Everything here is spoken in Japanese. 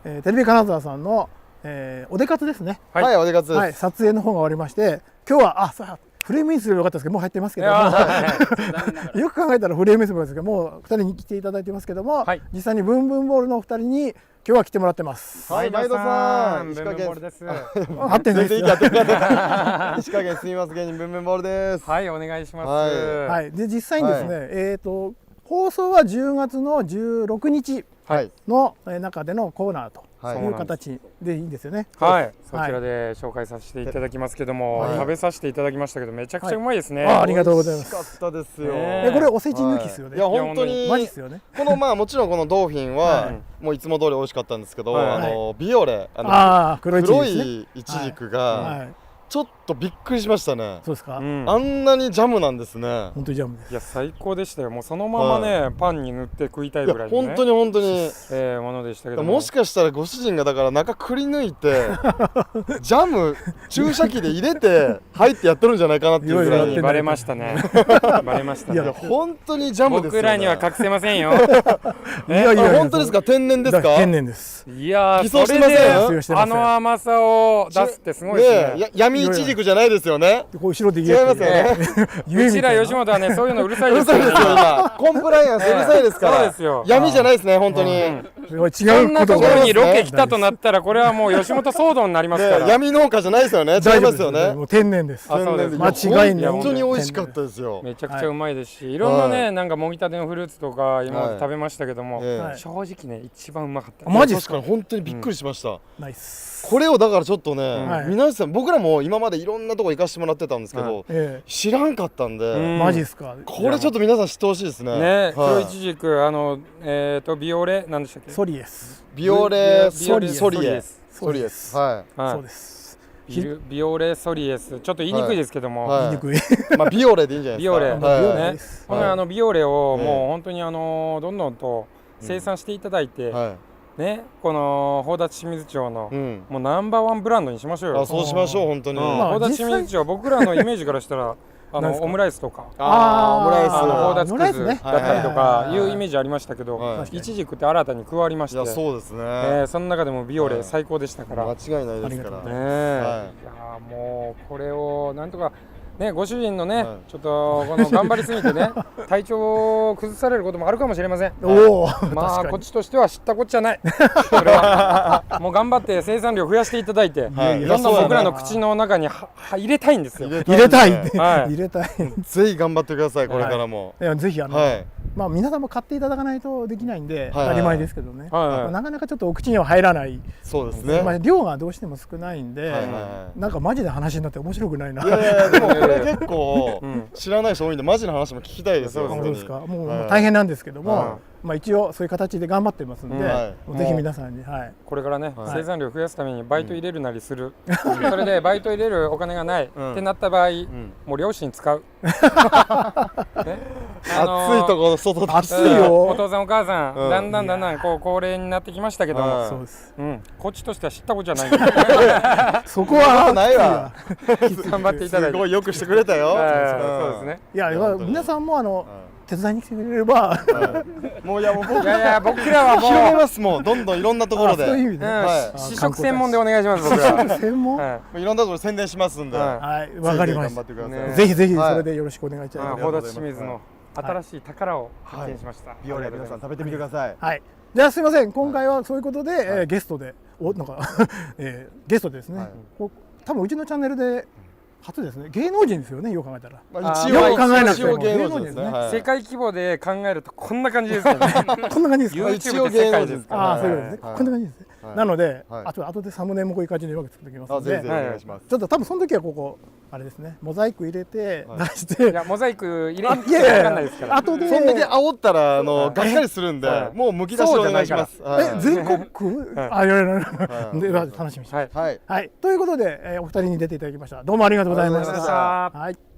テレビ金沢さんの、お出活ですね。はい、お出活です。はい、撮影の方が終わりまして、今日はフレームインすればよかったですけど、もう入ってますけども、よく考えたらフレームインすればですけど、もう2人に来ていただいてますけども、実際にブンブンボールのお二人に今日は来てもらってます。はい、前田さん、ブンブンボールです。合ってないですよ。石加減すみます芸人ブンブンボールです。はい、お願いします。はい、で実際にですね、放送は10月の16日の中でのコーナーという形でいいんですよね。はい、そちらで紹介させていただきますけども、食べさせていただきましたけどめちゃくちゃうまいですね。ありがとうございます。美味しかったですよ。これおせち抜きですよね。いや本当にマジですよね。このもちろんこのドーフィンはもういつも通り美味しかったんですけど、ビオレ黒いイチジクがちょっとびっくりしましたね。そうですか。あんなにジャムなんですね。本当にジャムです。いや最高でしたよ。もうそのままねパンに塗って食いたいぐらいのね。本当に本当にものでしたけどもしかしたらご主人がだから中くり抜いてジャム注射器で入れて入ってやってるんじゃないかなっていうぐらいバレましたね。バレましたね。いや本当にジャムですよね。僕らには隠せませんよ。いやいや本当ですか。天然ですか。天然です。いや偽装してません。あの甘さを出すってすごいですね。闇イチジクじゃないですよね。後ろで言えますよね。うちら吉本はねそういうのうるさいですよ。今コンプライアンスうるさいですから。そうですよ。闇じゃないですね本当に。違うそんなところにロケ来たとなったらこれはもう吉本騒動になりますから。闇農家じゃないですよね。違いますよね。もう天然です。天然です。間違いない。本当に美味しかったですよ。めちゃくちゃうまいですし、いろんなねなんかもぎたてのフルーツとか今まで食べましたけども、正直ね一番うまかった。マジですか。確かに本当にびっくりしました。ナイス。これをだからちょっとね、皆さん僕らも今までいろんなとこ行かしてもらってたんですけど、知らんかったんで、マジですか。これちょっと皆さん知ってほしいですね。ね、黒いちじくビオレなんでしたっけ？ソリエス。ビオレソリエス。そうです。そうです。ビオレソリエスちょっと言いにくいですけども、言いにくい。まあビオレでいいんじゃないですか。ビオレね。このビオレをもう本当にどんどんと生産していただいて。ね、この宝達清水町のもうナンバーワンブランドにしましょうよ。そうしましょう本当に。宝達清水町僕らのイメージからしたらオムライスとかオムライス宝達クズだったりとかいうイメージありましたけど、イチジクって新たに加わりまして、そうですね。その中でもビオレ最高でしたから。間違いないですから。いやもうこれをなんとか。ね、ご主人のね、ちょっとこの頑張りすぎてね、体調を崩されることもあるかもしれません。まあこっちとしては知ったこっちゃない。それはもう頑張って生産量増やしていただいて、どんどん僕らの口の中に入れたいんですよ。入れたい。入れたい。ぜひ頑張ってくださいこれからも。いやぜひまあ皆さんも買っていただかないとできないんで当たり前ですけどね。なかなかちょっとお口には入らない。そうですね。まあ量がどうしても少ないんで、なんかマジで話になって面白くないな。いやいやでもこれ結構知らない人多いんでマジの話も聞きたいですよ。そうですか。もう大変なんですけども、まあ一応そういう形で頑張ってますんで、ぜひ皆さんにこれからね生産量を増やすためにバイト入れるなりする。それでバイト入れるお金がないってなった場合、もう両親使う。暑いところ外で。暑いよ。お父さんお母さんだんだんこう高齢になってきましたけども、こっちとしては知ったことじゃない。そこはないわ。頑張っていただいて。すごいよくしてくれたよ。そうですね。いや皆さんも手伝いに来てくれれば、もういや僕らはもう広めますもん。どんどんいろんなところで。試食専門でお願いします。僕ら。専門？いろんなところ宣伝しますんで。はい、わかりました。頑張ってください。ぜひぜひそれでよろしくお願いします。宝達清水の新しい宝を発見しました。ビオレ皆さん食べてみてください。はい。じゃあすみません。今回はそういうことでゲストでなんかゲストですね。多分うちのチャンネルで初ですね。芸能人ですよね。よく考えたら。一応考えなくても芸能人ですね。世界規模で考えるとこんな感じですよね。こんな感じですか。一応芸能人ですか。ああそうですね。こんな感じですね。なので後でサムネもこういう感じでうまく作っておきますので、ちょっと多分その時はここあれですね。モザイク入れて出して。いやモザイク入れんってわかんないですから。後でそんだけ煽ったらがっかりするんで、もうむき出しでお願いします。全国あいやいやで楽しみにしてます。はい。ということでお二人に出ていただきました。どうもありがとうございました。はい。